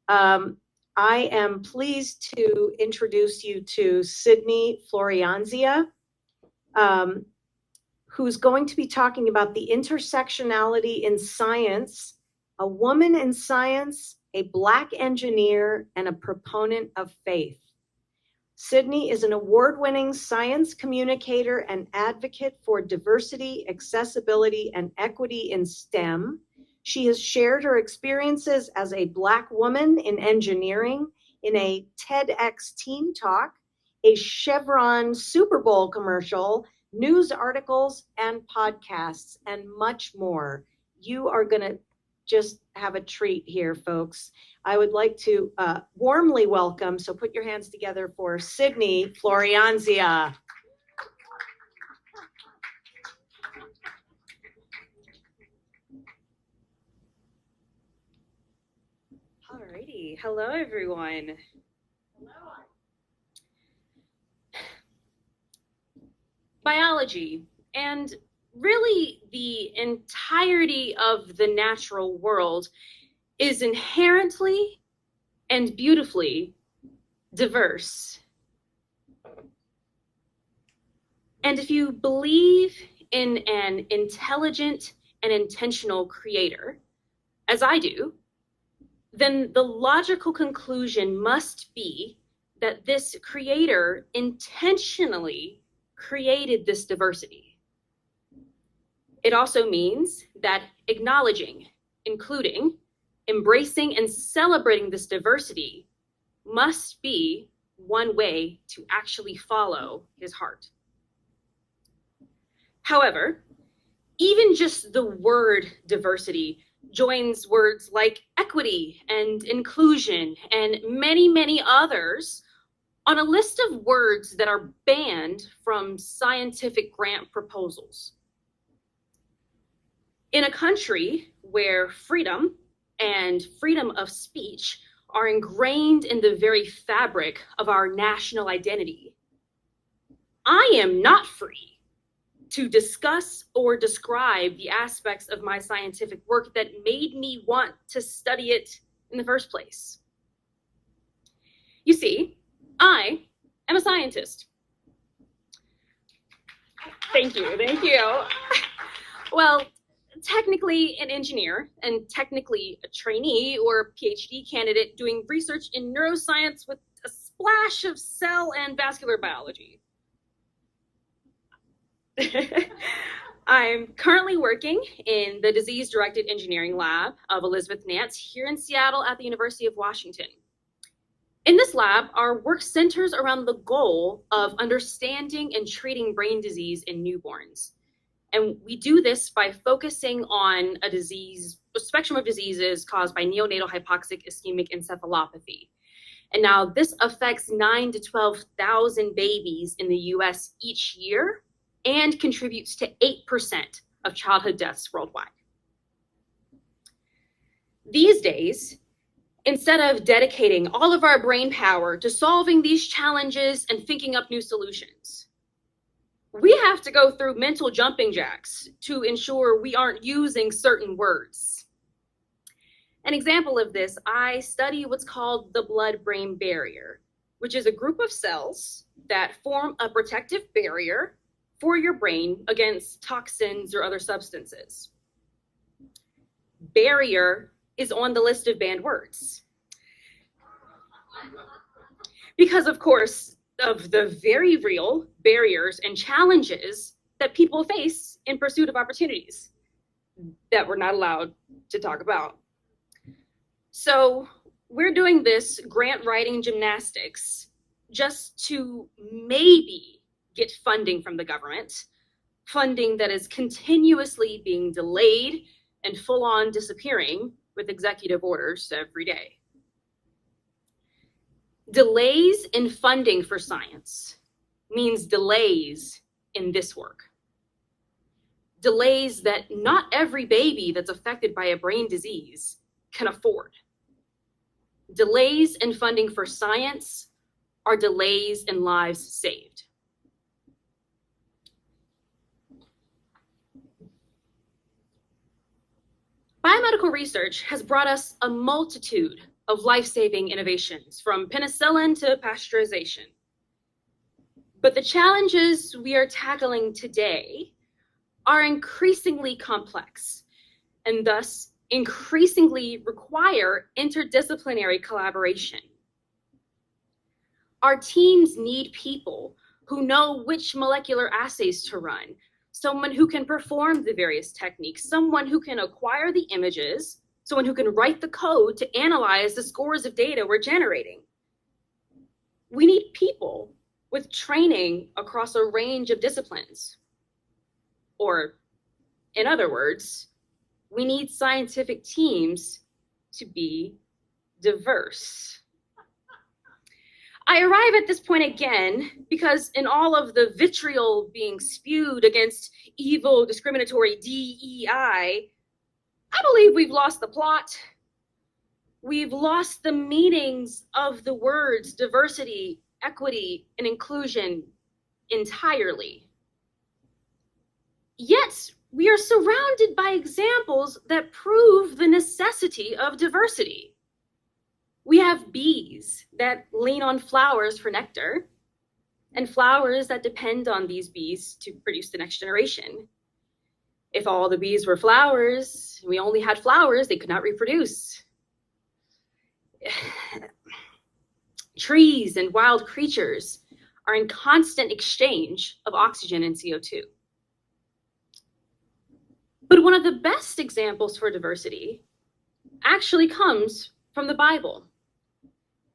I am pleased to introduce you to Sydney Floryanzia, who's going to be talking about the intersectionality in science, a woman in science, a Black engineer, and a proponent of faith. Sydney is an award-winning science communicator and advocate for diversity, accessibility, and equity in STEM. She has shared her experiences as a Black woman in engineering in a TEDx Teen Talk, a Chevron Super Bowl commercial, news articles, and podcasts, and much more. You are going to just have a treat here, folks. I would like to warmly welcome, so put your hands together for Sydney Floryanzia. Alrighty, hello everyone. Hello. Biology, and really the entirety of the natural world, is inherently and beautifully diverse. And if you believe in an intelligent and intentional creator, as I do, then the logical conclusion must be that this creator intentionally created this diversity. It also means that acknowledging, including, embracing, and celebrating this diversity must be one way to actually follow his heart. However, even just the word diversity joins words like equity and inclusion and many, many others on a list of words that are banned from scientific grant proposals. In a country where freedom and freedom of speech are ingrained in the very fabric of our national identity, I am not free to discuss or describe the aspects of my scientific work that made me want to study it in the first place. You see, I am a scientist. Thank you. Well, technically an engineer and technically a trainee or PhD candidate doing research in neuroscience with a splash of cell and vascular biology. I'm currently working in the disease-directed engineering lab of Elizabeth Nance here in Seattle at the University of Washington. In this lab, our work centers around the goal of understanding and treating brain disease in newborns. And we do this by focusing on a spectrum of diseases caused by neonatal hypoxic ischemic encephalopathy. And now this affects 9,000 to 12,000 babies in the US each year and contributes to 8% of childhood deaths worldwide. These days, instead of dedicating all of our brain power to solving these challenges and thinking up new solutions, we have to go through mental jumping jacks to ensure we aren't using certain words. An example of this, I study what's called the blood-brain barrier, which is a group of cells that form a protective barrier for your brain against toxins or other substances. Barrier is on the list of banned words. Because, of course, of the very real barriers and challenges that people face in pursuit of opportunities that we're not allowed to talk about. So we're doing this grant writing gymnastics just to maybe get funding from the government, funding that is continuously being delayed and full on disappearing with executive orders every day. Delays in funding for science means delays in this work. Delays that not every baby that's affected by a brain disease can afford. Delays in funding for science are delays in lives saved. Biomedical research has brought us a multitude of life-saving innovations, from penicillin to pasteurization. But the challenges we are tackling today are increasingly complex and thus increasingly require interdisciplinary collaboration. Our teams need people who know which molecular assays to run, someone who can perform the various techniques, someone who can acquire the images, someone who can write the code to analyze the scores of data we're generating. We need people with training across a range of disciplines. Or, in other words, we need scientific teams to be diverse. I arrive at this point again because in all of the vitriol being spewed against evil, discriminatory DEI, I believe we've lost the plot. We've lost the meanings of the words diversity, equity, and inclusion entirely. Yet, we are surrounded by examples that prove the necessity of diversity. We have bees that lean on flowers for nectar, and flowers that depend on these bees to produce the next generation. If all the bees were flowers, we only had flowers, they could not reproduce. Trees and wild creatures are in constant exchange of oxygen and CO2. But one of the best examples for diversity actually comes from the Bible.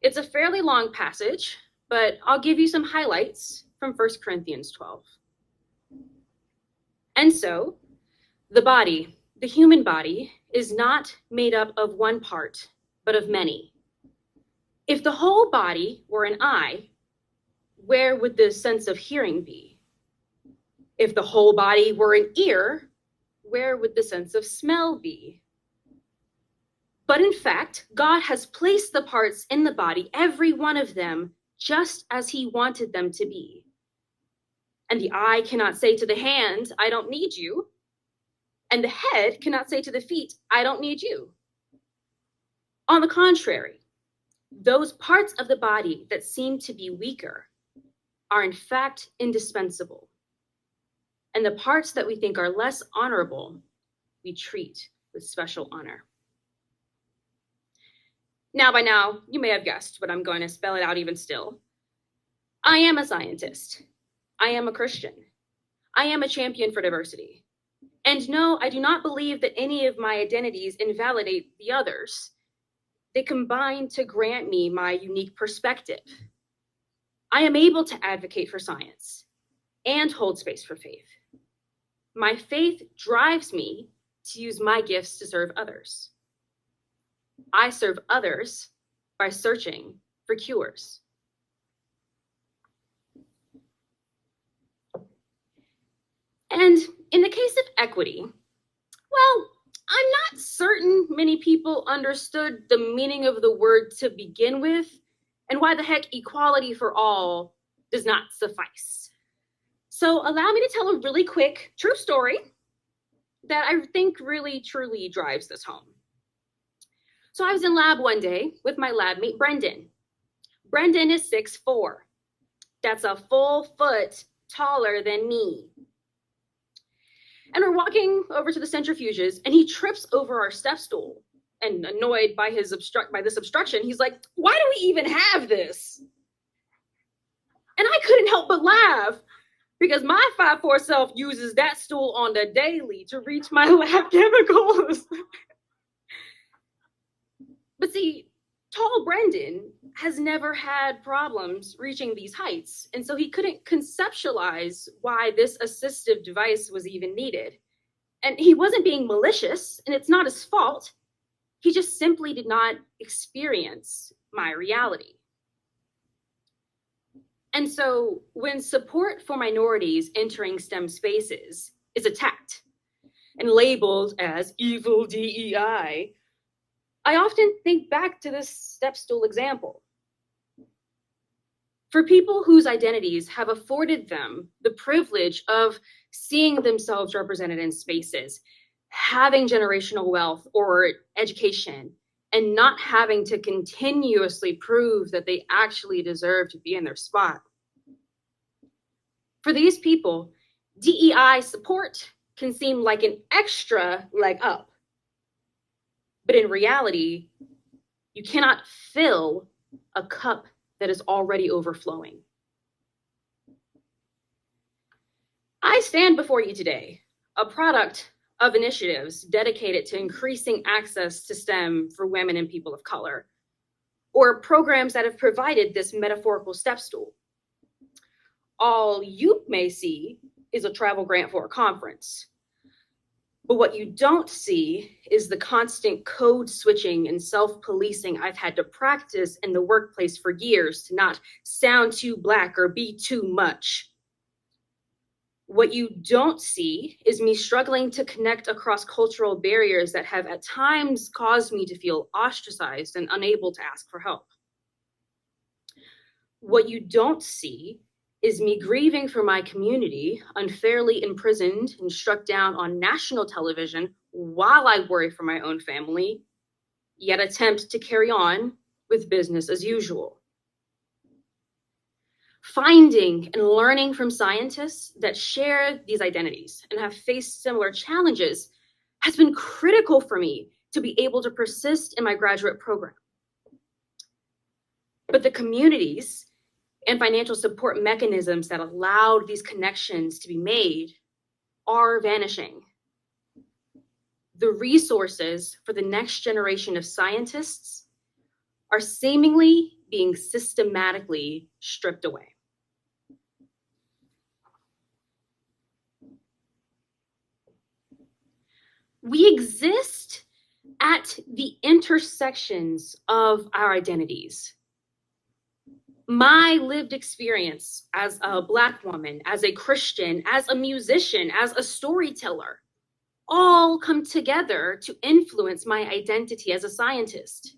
It's a fairly long passage, but I'll give you some highlights from 1 Corinthians 12. And so, the body, the human body, is not made up of one part, but of many. If the whole body were an eye, where would the sense of hearing be? If the whole body were an ear, where would the sense of smell be? But in fact, God has placed the parts in the body, every one of them, just as he wanted them to be. And the eye cannot say to the hand, I don't need you. And the head cannot say to the feet, I don't need you. On the contrary, those parts of the body that seem to be weaker are in fact indispensable. And the parts that we think are less honorable, we treat with special honor. Now, by now, you may have guessed, but I'm going to spell it out even still. I am a scientist. I am a Christian. I am a champion for diversity. And no, I do not believe that any of my identities invalidate the others. They combine to grant me my unique perspective. I am able to advocate for science and hold space for faith. My faith drives me to use my gifts to serve others. I serve others by searching for cures. And in the case of equity, well, I'm not certain many people understood the meaning of the word to begin with, and why the heck equality for all does not suffice. So allow me to tell a really quick true story that I think really truly drives this home. So I was in lab one day with my lab mate, Brendan. Brendan is 6'4". That's a full foot taller than me. And we're walking over to the centrifuges, and he trips over our step stool. And annoyed by this obstruction, he's like, why do we even have this? And I couldn't help but laugh, because my 5'4" self uses that stool on the daily to reach my lab chemicals. But see, tall Brendan has never had problems reaching these heights, and so he couldn't conceptualize why this assistive device was even needed. And he wasn't being malicious, and it's not his fault. He just simply did not experience my reality. And so when support for minorities entering STEM spaces is attacked and labeled as evil DEI, I often think back to this step stool example. For people whose identities have afforded them the privilege of seeing themselves represented in spaces, having generational wealth or education, and not having to continuously prove that they actually deserve to be in their spot. For these people, DEI support can seem like an extra leg up. But in reality, you cannot fill a cup that is already overflowing. I stand before you today, a product of initiatives dedicated to increasing access to STEM for women and people of color, or programs that have provided this metaphorical step stool. All you may see is a travel grant for a conference. But what you don't see is the constant code switching and self-policing I've had to practice in the workplace for years to not sound too Black or be too much. What you don't see is me struggling to connect across cultural barriers that have at times caused me to feel ostracized and unable to ask for help. What you don't see is me grieving for my community, unfairly imprisoned and struck down on national television while I worry for my own family, yet attempt to carry on with business as usual. Finding and learning from scientists that share these identities and have faced similar challenges has been critical for me to be able to persist in my graduate program. But the communities and financial support mechanisms that allowed these connections to be made are vanishing. The resources for the next generation of scientists are seemingly being systematically stripped away. We exist at the intersections of our identities. My lived experience as a Black woman, as a Christian, as a musician, as a storyteller, all come together to influence my identity as a scientist.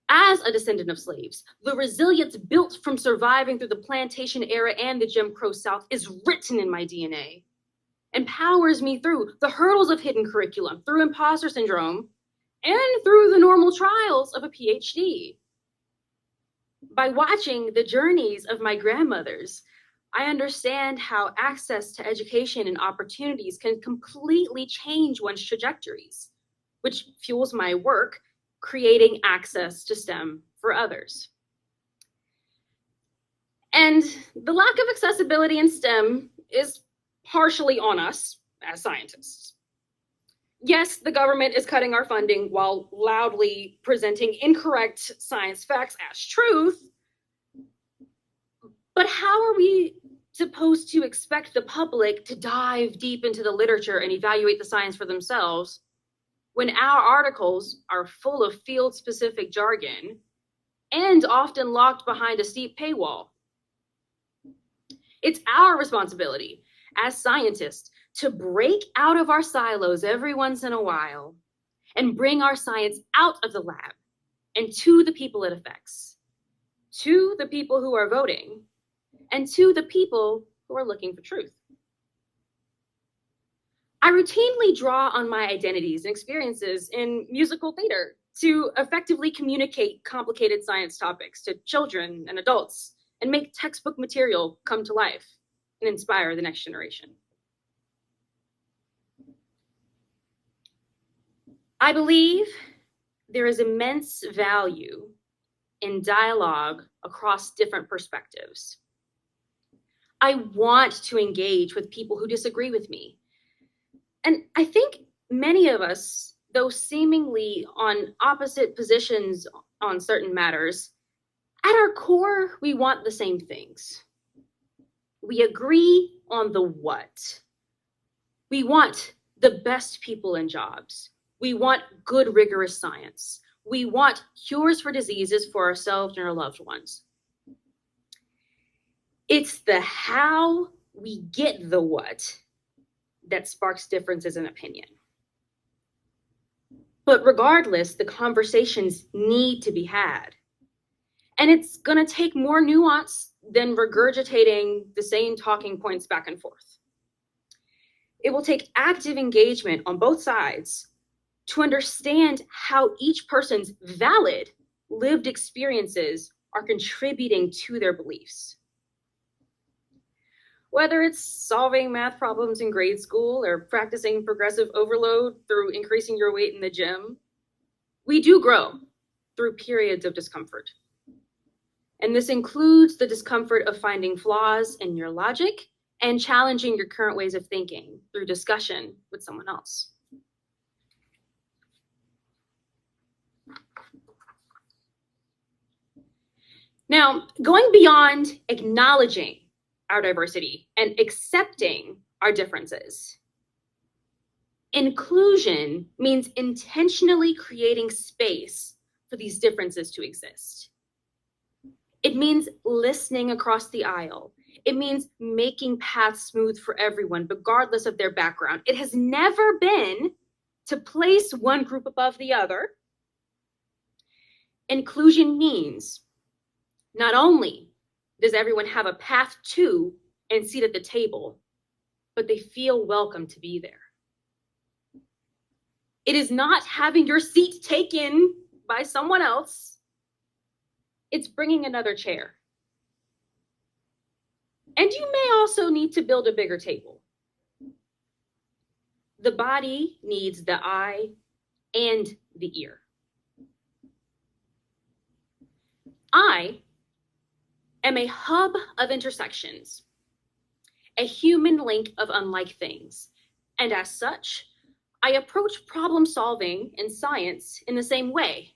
As a descendant of slaves, the resilience built from surviving through the plantation era and the Jim Crow South is written in my DNA, empowers me through the hurdles of hidden curriculum, through imposter syndrome, and through the normal trials of a PhD. By watching the journeys of my grandmothers, I understand how access to education and opportunities can completely change one's trajectories, which fuels my work, creating access to STEM for others. And the lack of accessibility in STEM is partially on us as scientists. Yes, the government is cutting our funding while loudly presenting incorrect science facts as truth. But how are we supposed to expect the public to dive deep into the literature and evaluate the science for themselves when our articles are full of field-specific jargon and often locked behind a steep paywall? It's our responsibility as scientists to break out of our silos every once in a while and bring our science out of the lab and to the people it affects, to the people who are voting, and to the people who are looking for truth. I routinely draw on my identities and experiences in musical theater to effectively communicate complicated science topics to children and adults and make textbook material come to life and inspire the next generation. I believe there is immense value in dialogue across different perspectives. I want to engage with people who disagree with me. And I think many of us, though seemingly on opposite positions on certain matters, at our core, we want the same things. We agree on the what. We want the best people in jobs. We want good, rigorous science. We want cures for diseases for ourselves and our loved ones. It's the how we get the what that sparks differences in opinion. But regardless, the conversations need to be had. And it's going to take more nuance than regurgitating the same talking points back and forth. It will take active engagement on both sides to understand how each person's valid lived experiences are contributing to their beliefs. Whether it's solving math problems in grade school or practicing progressive overload through increasing your weight in the gym, we do grow through periods of discomfort. And this includes the discomfort of finding flaws in your logic and challenging your current ways of thinking through discussion with someone else. Now, going beyond acknowledging our diversity and accepting our differences, inclusion means intentionally creating space for these differences to exist. It means listening across the aisle. It means making paths smooth for everyone, regardless of their background. It has never been to place one group above the other. Inclusion means not only does everyone have a path to and seat at the table, but they feel welcome to be there. It is not having your seat taken by someone else. It's bringing another chair. And you may also need to build a bigger table. The body needs the eye and the ear. I am a hub of intersections, a human link of unlike things. And as such, I approach problem solving in science in the same way,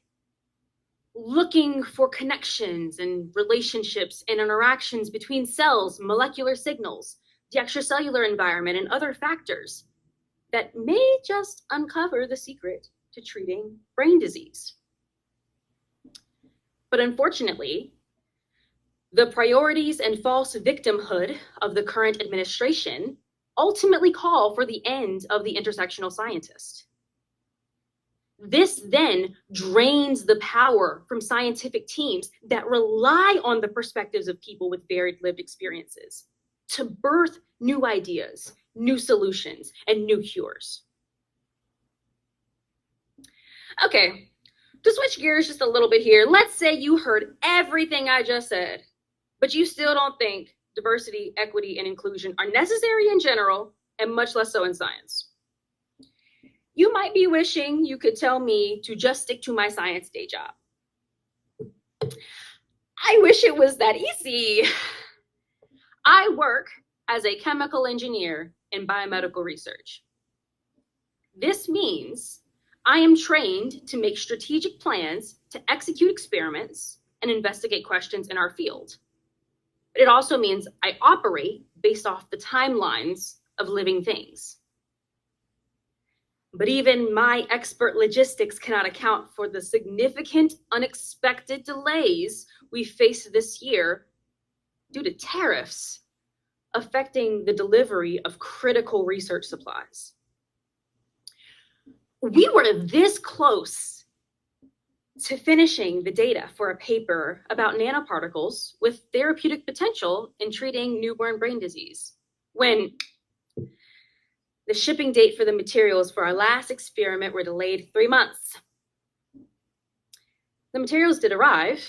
looking for connections and relationships and interactions between cells, molecular signals, the extracellular environment, and other factors that may just uncover the secret to treating brain disease. But unfortunately, the priorities and false victimhood of the current administration ultimately call for the end of the intersectional scientist. This then drains the power from scientific teams that rely on the perspectives of people with varied lived experiences to birth new ideas, new solutions, and new cures. Okay, to switch gears just a little bit here, let's say you heard everything I just said, but you still don't think diversity, equity, and inclusion are necessary in general, and much less so in science. You might be wishing you could tell me to just stick to my science day job. I wish it was that easy. I work as a chemical engineer in biomedical research. This means I am trained to make strategic plans to execute experiments and investigate questions in our field. But it also means I operate based off the timelines of living things. But even my expert logistics cannot account for the significant unexpected delays we faced this year due to tariffs affecting the delivery of critical research supplies. We were this close to finishing the data for a paper about nanoparticles with therapeutic potential in treating newborn brain disease, when the shipping date for the materials for our last experiment were delayed 3 months. The materials did arrive,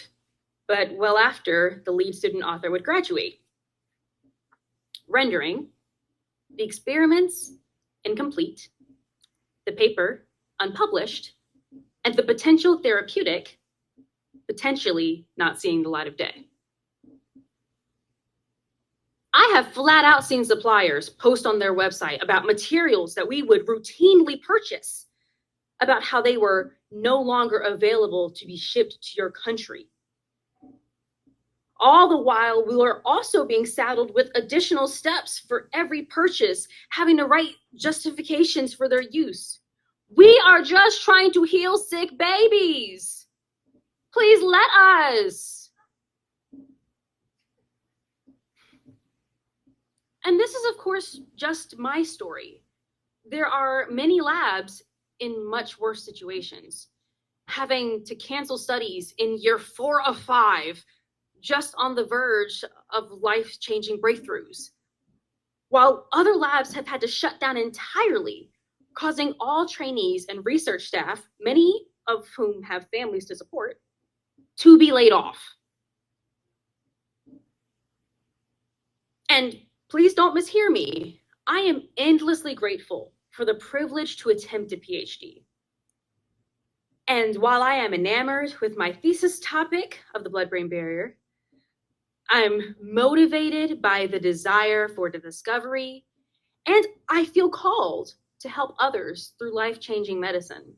but well after the lead student author would graduate, rendering the experiments incomplete, the paper unpublished, and the potential therapeutic potentially not seeing the light of day. I have flat out seen suppliers post on their website about materials that we would routinely purchase, about how they were no longer available to be shipped to your country. All the while, we were also being saddled with additional steps for every purchase, having to write justifications for their use. We are just trying to heal sick babies. Please let us. And this is, of course, just my story. There are many labs in much worse situations, having to cancel studies in year 4 of 5, just on the verge of life-changing breakthroughs, while other labs have had to shut down entirely causing all trainees and research staff, many of whom have families to support, to be laid off. And please don't mishear me. I am endlessly grateful for the privilege to attempt a PhD. And while I am enamored with my thesis topic of the blood-brain barrier, I'm motivated by the desire for the discovery, and I feel called to help others through life-changing medicine.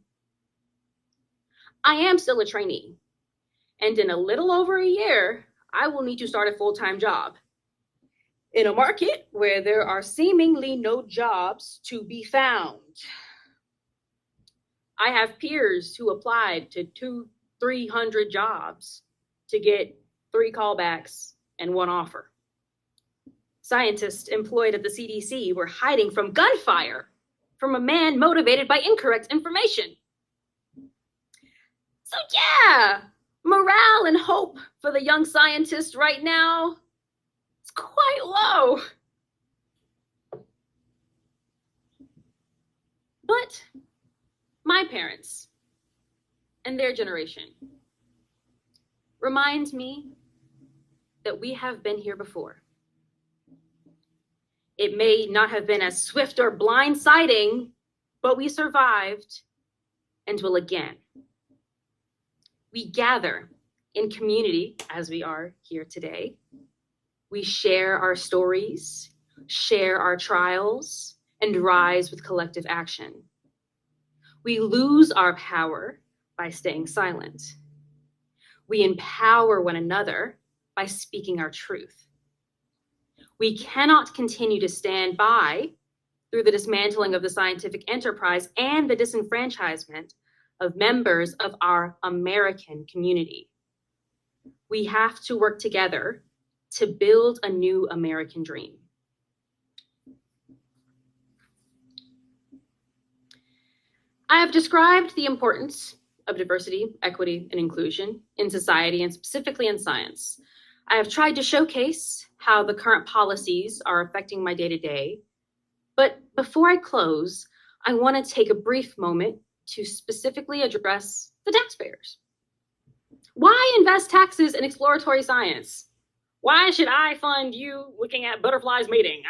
I am still a trainee, and in a little over a year, I will need to start a full-time job in a market where there are seemingly no jobs to be found. I have peers who applied to 200-300 jobs to get 3 callbacks and 1 offer. Scientists employed at the CDC were hiding from gunfire from a man motivated by incorrect information. So yeah, morale and hope for the young scientist right now is quite low. But my parents and their generation remind me that we have been here before. It may not have been as swift or blindsiding, but we survived and will again. We gather in community as we are here today. We share our stories, share our trials, and rise with collective action. We lose our power by staying silent. We empower one another by speaking our truth. We cannot continue to stand by through the dismantling of the scientific enterprise and the disenfranchisement of members of our American community. We have to work together to build a new American dream. I have described the importance of diversity, equity, and inclusion in society and specifically in science. I have tried to showcase how the current policies are affecting my day-to-day. But before I close, I want to take a brief moment to specifically address the taxpayers. Why invest taxes in exploratory science? Why should I fund you looking at butterflies mating?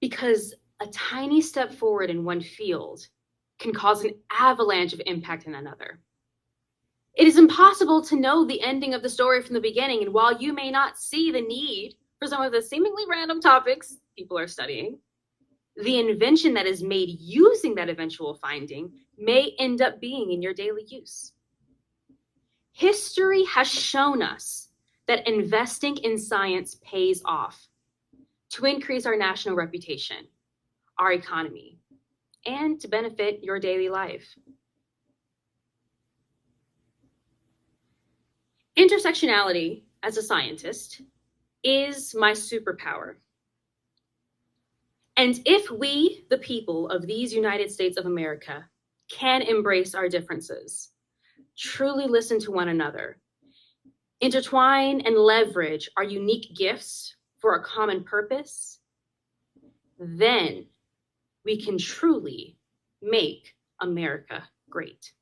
Because a tiny step forward in one field can cause an avalanche of impact in another. It is impossible to know the ending of the story from the beginning, and while you may not see the need for some of the seemingly random topics people are studying, the invention that is made using that eventual finding may end up being in your daily use. History has shown us that investing in science pays off to increase our national reputation, our economy, and to benefit your daily life. Intersectionality as a scientist is my superpower. And if we, the people of these United States of America, can embrace our differences, truly listen to one another, intertwine and leverage our unique gifts for a common purpose, then we can truly make America great.